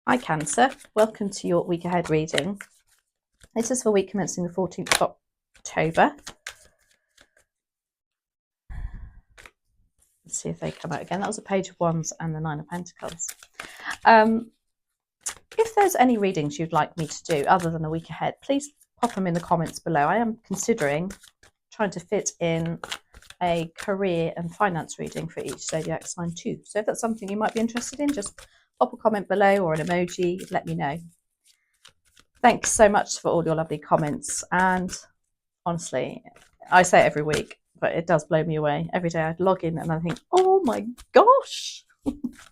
Hi Cancer, welcome to your week ahead reading. This is for week commencing the 14th of October. Let's see if they come out again. That was a Page of Wands and the Nine of Pentacles. If there's any readings you'd like me to do other than a week ahead, please pop them in the comments below. I am considering trying to fit in a career and finance reading for each zodiac sign too. So if that's something you might be interested in, just pop a comment below or an emoji, let me know. Thanks so much for all your lovely comments, and honestly, I say it every week, but it does blow me away. Every day I'd log in and I think, oh my gosh.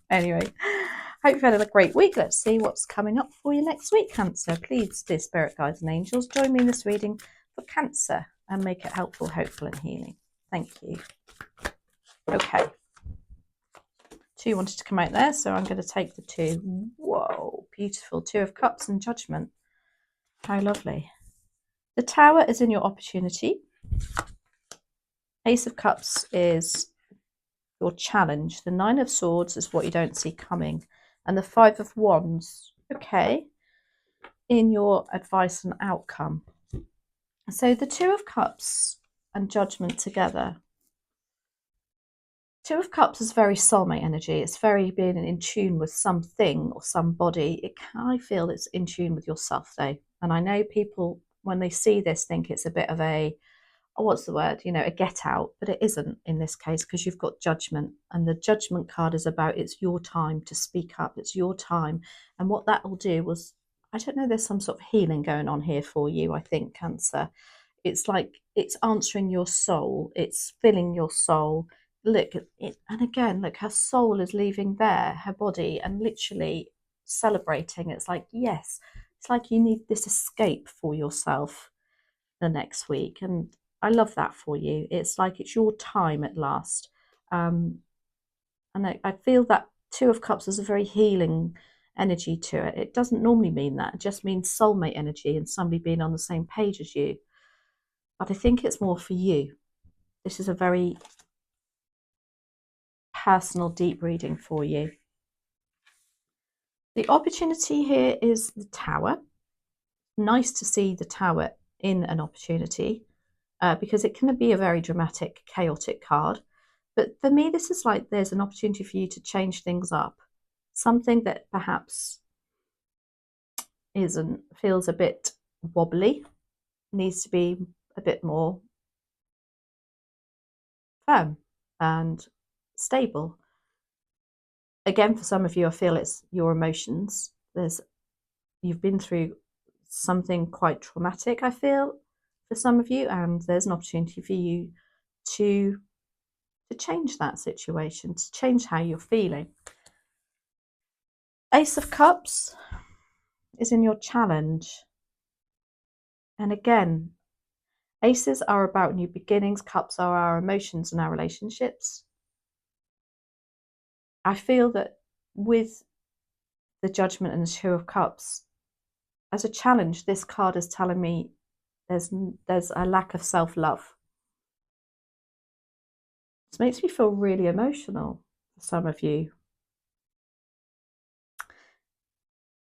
Anyway, hope you've had a great week. Let's see what's coming up for you next week, Cancer. Please, dear spirit guides and angels, join me in this reading for Cancer and make it helpful, hopeful and healing. Thank you. Okay. Two wanted to come out there, so I'm going to take the two. Whoa, beautiful. Two of Cups and Judgment. How lovely. The Tower is in your opportunity. Ace of Cups is your challenge. The Nine of Swords is what you don't see coming. And the Five of Wands, okay, in your advice and outcome. So the Two of Cups and Judgment together. Two of Cups is very soulmate energy. It's very being in tune with something or somebody. I feel it's in tune with yourself though. And I know people, when they see this, think it's a bit of a, oh, what's the word, a get out, but it isn't in this case because you've got Judgment, and the Judgment card is about it's your time to speak up, it's your time. And what that will do was, I don't know, there's some sort of healing going on here for you, I think, Cancer. It's like it's answering your soul, it's filling your soul. Look, and again, look, her soul is leaving there, her body, and literally celebrating. It's like, yes, it's like you need this escape for yourself the next week. And I love that for you. It's like it's your time at last. And I feel that Two of Cups is a very healing energy to it. It doesn't normally mean that. It just means soulmate energy and somebody being on the same page as you. But I think it's more for you. This is a very personal, deep reading for you. The opportunity here is the Tower. Nice to see the Tower in an opportunity because it can be a very dramatic, chaotic card. But for me, this is like there's an opportunity for you to change things up. Something that perhaps feels a bit wobbly needs to be a bit more firm and stable. Again, for some of you, I feel it's your emotions. You've been through something quite traumatic, I feel, for some of you, and there's an opportunity for you to change that situation, to change how you're feeling. Ace of Cups is in your challenge. And again, aces are about new beginnings. Cups are our emotions and our relationships. I feel that with the Judgment and the Two of Cups, as a challenge, this card is telling me there's a lack of self-love. This makes me feel really emotional for some of you.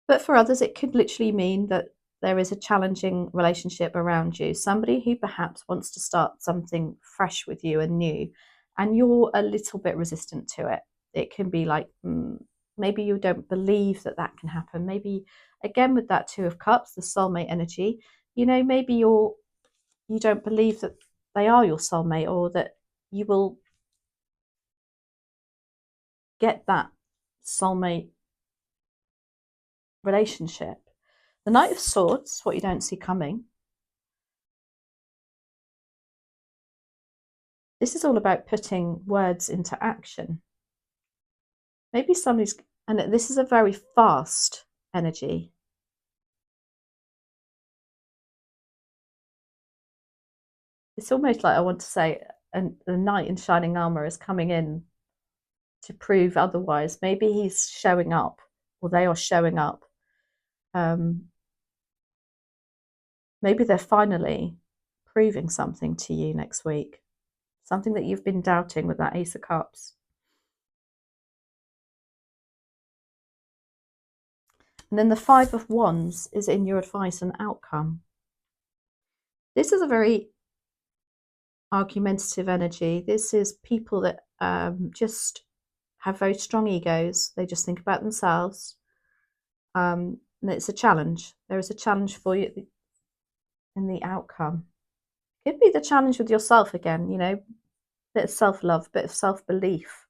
But for others, it could literally mean that there is a challenging relationship around you, somebody who perhaps wants to start something fresh with you and new, and you're a little bit resistant to it. It can be like, maybe you don't believe that that can happen. Maybe, again, with that Two of Cups, the soulmate energy, maybe you don't believe that they are your soulmate, or that you will get that soulmate relationship. The Knight of Swords, what you don't see coming. This is all about putting words into action. Maybe somebody's, and this is a very fast energy. It's almost like I want to say, and the knight in shining armor is coming in to prove otherwise. Maybe he's showing up, or they are showing up. Maybe they're finally proving something to you next week. Something that you've been doubting with that Ace of Cups. And then the Five of Wands is in your advice and outcome. This is a very argumentative energy. This is people that just have very strong egos. They just think about themselves. And it's a challenge. There is a challenge for you in the outcome. Could be the challenge with yourself again, you know, bit of self-love, bit of self-belief.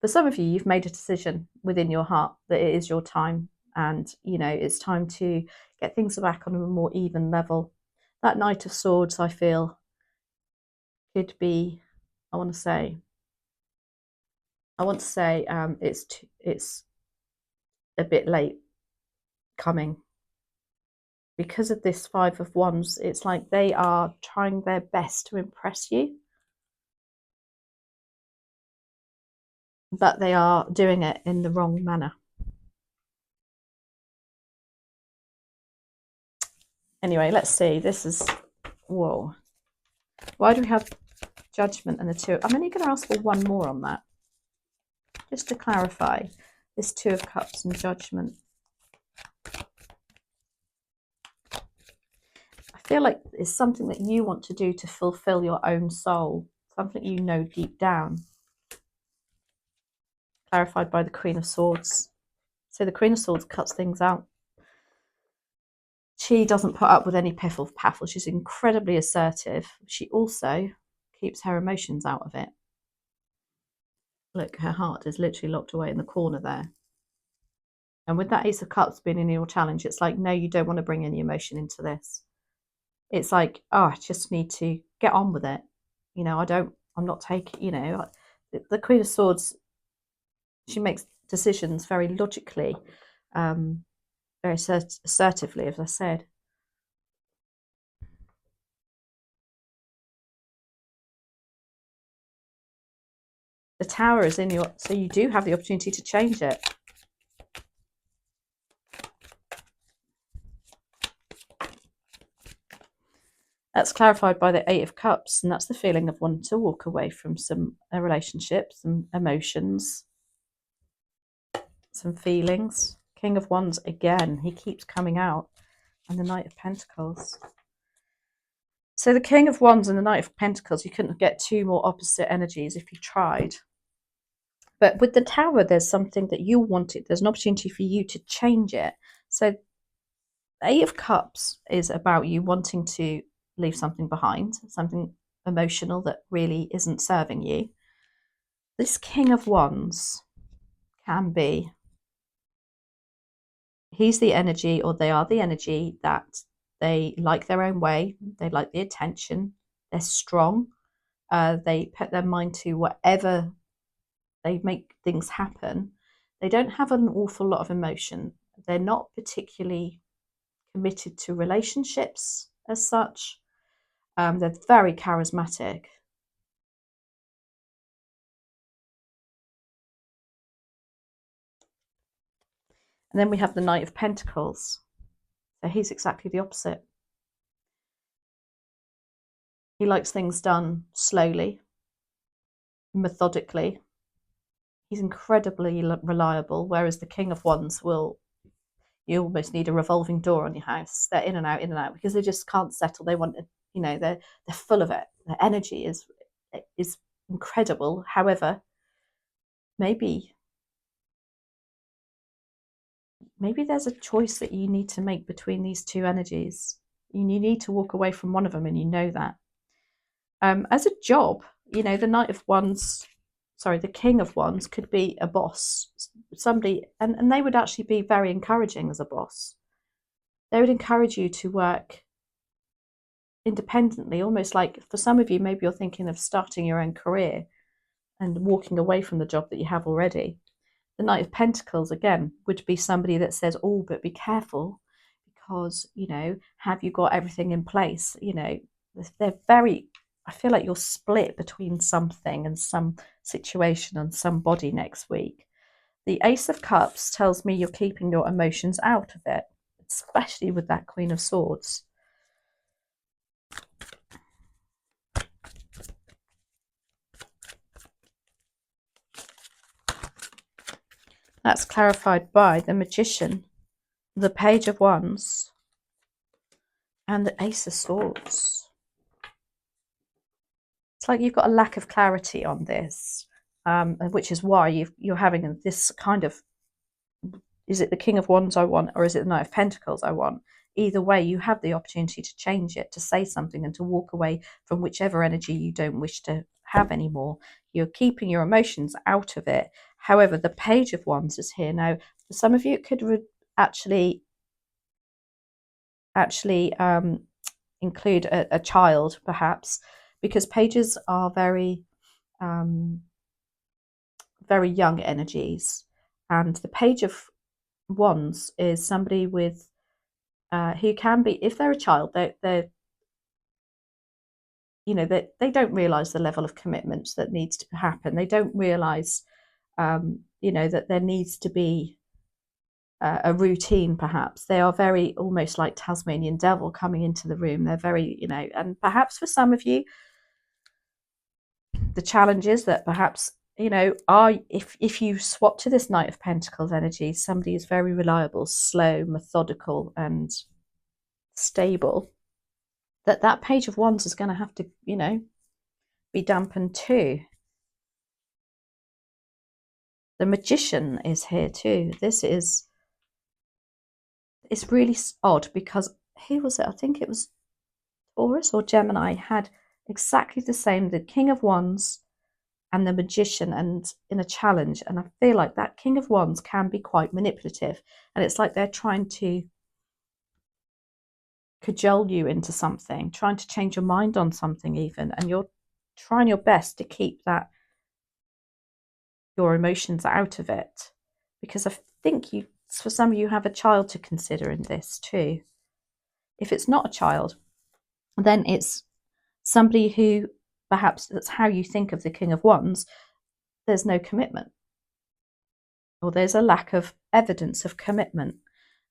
For some of you, you've made a decision within your heart that it is your time, and you know it's time to get things back on a more even level. That Knight of Swords, I feel, could be, I want to say it's a bit late coming because of this Five of Wands. It's like they are trying their best to impress you, but they are doing it in the wrong manner. Anyway, let's see. This is, whoa. Why do we have Judgment and the Two? I'm only going to ask for one more on that, just to clarify. This Two of Cups and Judgment. I feel like it's something that you want to do to fulfill your own soul, something you know deep down. Clarified by the Queen of Swords. So the Queen of Swords cuts things out. She doesn't put up with any piffle paffle. She's incredibly assertive. She also keeps her emotions out of it. Look, her heart is literally locked away in the corner there. And with that Ace of Cups being in your challenge, it's like, no, you don't want to bring any emotion into this. It's like, oh, I just need to get on with it. You know, I'm not taking, you know, the Queen of Swords, she makes decisions very logically, very assertively, as I said. The Tower is in your, so you do have the opportunity to change it. That's clarified by the Eight of Cups, and that's the feeling of wanting to walk away from some relationships, some emotions, some feelings. King of Wands again, he keeps coming out, and the Knight of Pentacles. So the King of Wands and the Knight of Pentacles, you couldn't get two more opposite energies if you tried. But with the Tower, there's something that you wanted. There's an opportunity for you to change it. So Eight of Cups is about you wanting to leave something behind, something emotional that really isn't serving you. This King of Wands can be, he's the energy, or they are the energy, that they like their own way, they like the attention, they're strong, they put their mind to whatever, they make things happen. They don't have an awful lot of emotion. They're not particularly committed to relationships as such. They're very charismatic. And then we have the Knight of Pentacles. So he's exactly the opposite. He likes things done slowly, methodically. He's incredibly reliable, whereas the King of Wands will, you almost need a revolving door on your house. They're in and out, because they just can't settle. They want, you know, they're full of it. Their energy is incredible. However, maybe there's a choice that you need to make between these two energies. You need to walk away from one of them, and you know that. As a job, you know, the King of Wands could be a boss, somebody, and they would actually be very encouraging as a boss. They would encourage you to work independently, almost like, for some of you, maybe you're thinking of starting your own career and walking away from the job that you have already. The Knight of Pentacles, again, would be somebody that says, oh, but be careful, because, you know, have you got everything in place? You know, they're very, I feel like you're split between something and some situation and somebody next week. The Ace of Cups tells me you're keeping your emotions out of it, especially with that Queen of Swords. That's clarified by the Magician, the Page of Wands, and the Ace of Swords. It's like you've got a lack of clarity on this, which is why you're having this kind of, is it the King of Wands I want, or is it the Knight of Pentacles I want? Either way, you have the opportunity to change it, to say something, and to walk away from whichever energy you don't wish to have anymore. You're keeping your emotions out of it. However, the Page of Wands is here. Now, for some of you, it could actually include a child, perhaps, because pages are very very young energies, and the Page of Wands is somebody with who can be, if they're a child, they're you know, they don't realize the level of commitment that needs to happen. They don't realize you know, that there needs to be a routine. Perhaps they are very, almost like Tasmanian devil coming into the room. They're very, you know, and perhaps for some of you the challenge is that perhaps, you know, if you swap to this Knight of Pentacles energy, somebody is very reliable, slow, methodical, and stable, that Page of Wands is going to have to, you know, be dampened too. The Magician is here too. This is, it's really odd because who was it? I think it was Taurus or Gemini had exactly the same, the King of Wands and the Magician, and in a challenge. And I feel like that King of Wands can be quite manipulative, and it's like they're trying to cajole you into something, trying to change your mind on something even, and you're trying your best to keep that, your emotions out of it, because I think you, for some of you, have a child to consider in this too. If it's not a child, then it's somebody who, perhaps that's how you think of the King of Wands, there's no commitment, or there's a lack of evidence of commitment.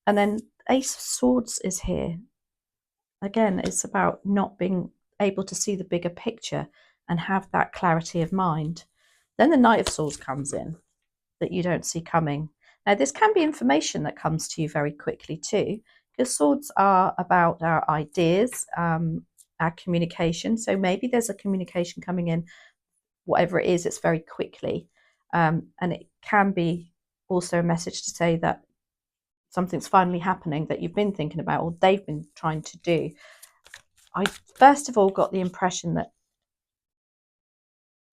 And then Ace of Swords is here. Again, it's about not being able to see the bigger picture and have that clarity of mind. Then the Knight of Swords comes in that you don't see coming. Now, this can be information that comes to you very quickly too, because swords are about our ideas, our communication. So maybe there's a communication coming in, whatever it is, it's very quickly. And it can be also a message to say that something's finally happening that you've been thinking about, or they've been trying to do. I first of all got the impression that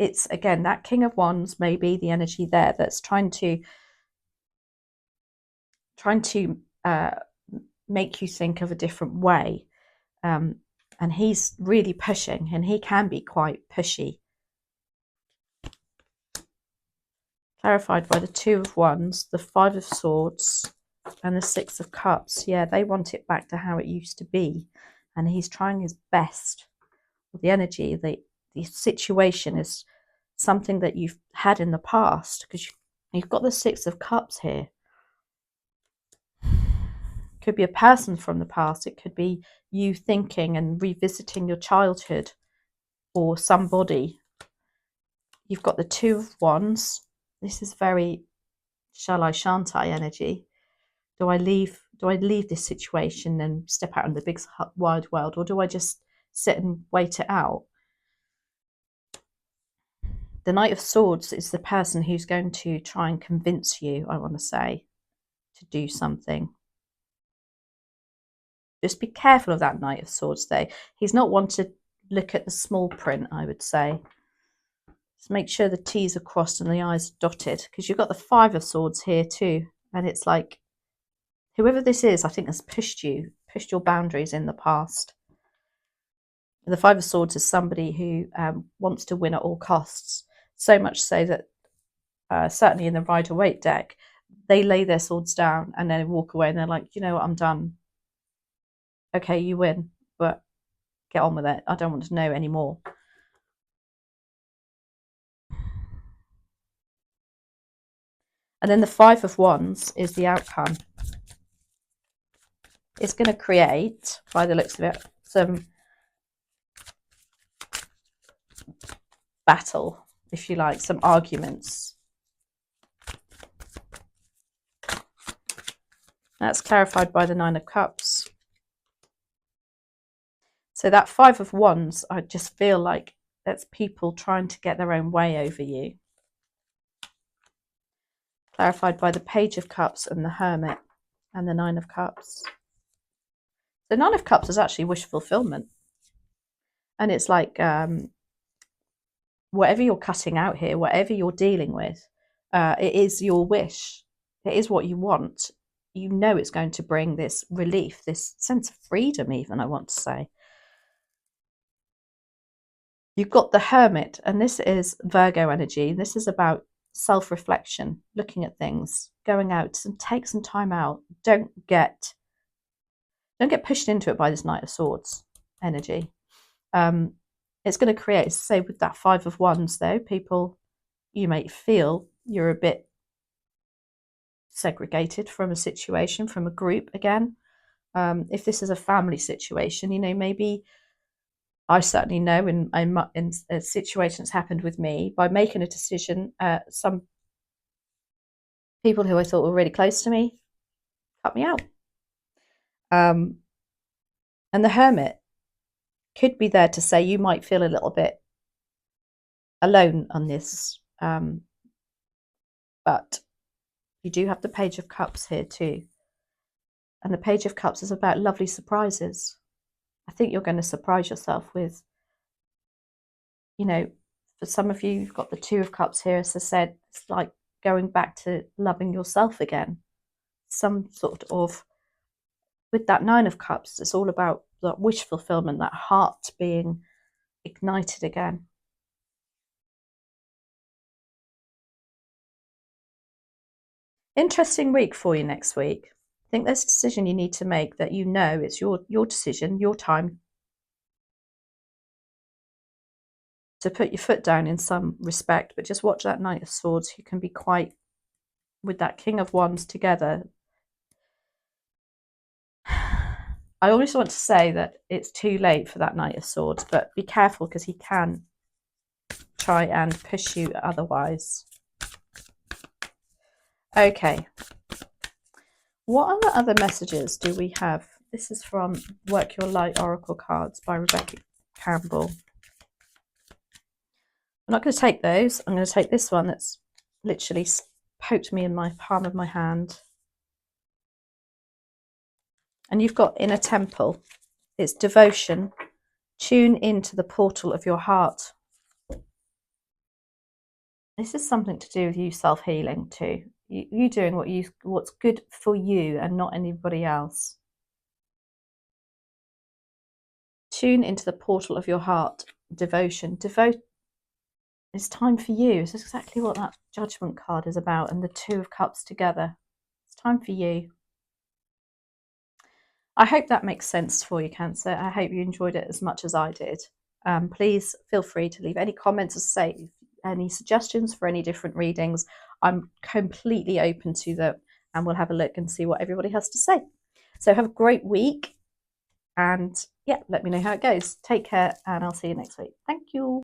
it's, again, that King of Wands may be the energy there that's trying to make you think of a different way, and he's really pushing, and he can be quite pushy. Clarified by the Two of Wands, the Five of Swords, and the Six of Cups. Yeah, they want it back to how it used to be, and he's trying his best. The energy, the situation is something that you've had in the past, because you've got the Six of Cups here. It could be a person from the past. It could be you thinking and revisiting your childhood, or somebody. You've got the Two of Wands. This is very shall I, shan't I energy. Do I leave this situation and step out in the big wide world, or do I just sit and wait it out? The Knight of Swords is the person who's going to try and convince you, I want to say, to do something. Just be careful of that Knight of Swords though. He's not one to look at the small print, I would say. Just make sure the T's are crossed and the I's are dotted, because you've got the Five of Swords here too. And it's like, whoever this is, I think, has pushed your boundaries in the past. The Five of Swords is somebody who wants to win at all costs. So much so that certainly in the Rider-Waite deck, they lay their swords down and then walk away, and they're like, you know what, I'm done. Okay, you win, but get on with it. I don't want to know anymore. And then the Five of Wands is the outcome. It's going to create, by the looks of it, some battle, if you like, some arguments. That's clarified by the Nine of Cups. So that Five of Wands, I just feel like that's people trying to get their own way over you. Clarified by the Page of Cups and the Hermit and the Nine of Cups. The Nine of Cups is actually wish fulfillment. And it's like whatever you're cutting out here, whatever you're dealing with, it is your wish. It is what you want. You know it's going to bring this relief, this sense of freedom even, I want to say. You've got the Hermit, and this is Virgo energy. This is about self-reflection, looking at things, going out and take some time out. Don't get pushed into it by this Knight of Swords energy. It's going to create, say, with that Five of Wands, though, people, you may feel you're a bit segregated from a situation, from a group again. If this is a family situation, you know, maybe I certainly know in a situation that's happened with me, by making a decision, some people who I thought were really close to me cut me out. And the Hermit could be there to say you might feel a little bit alone on this, but you do have the Page of Cups here too. And the Page of Cups is about lovely surprises. I think you're going to surprise yourself with, you know, for some of you, you've got the Two of Cups here. As I said, it's like going back to loving yourself again. Some sort of, with that Nine of Cups, it's all about that wish fulfillment, that heart being ignited again. Interesting week for you next week. I think there's a decision you need to make that you know it's your decision, your time to put your foot down in some respect, but just watch that Knight of Swords, who can be quite, with that King of Wands together. I always want to say that it's too late for that Knight of Swords, but be careful because he can try and push you otherwise. Okay. What other messages do we have? This is from Work Your Light Oracle Cards by Rebecca Campbell. I'm not going to take those. I'm going to take this one that's literally poked me in my palm of my hand. And you've got Inner Temple. It's devotion. Tune into the portal of your heart. This is something to do with you self-healing too. You doing what's good for you and not anybody else. Tune into the portal of your heart. Devotion. It's time for you. It's exactly what that Judgment card is about, and the Two of Cups together. It's time for you. I hope that makes sense for you, Cancer. I hope you enjoyed it as much as I did. Please feel free to leave any comments or say any suggestions for any different readings. I'm completely open to them, and we'll have a look and see what everybody has to say. So have a great week, and yeah, let me know how it goes. Take care, and I'll see you next week. Thank you.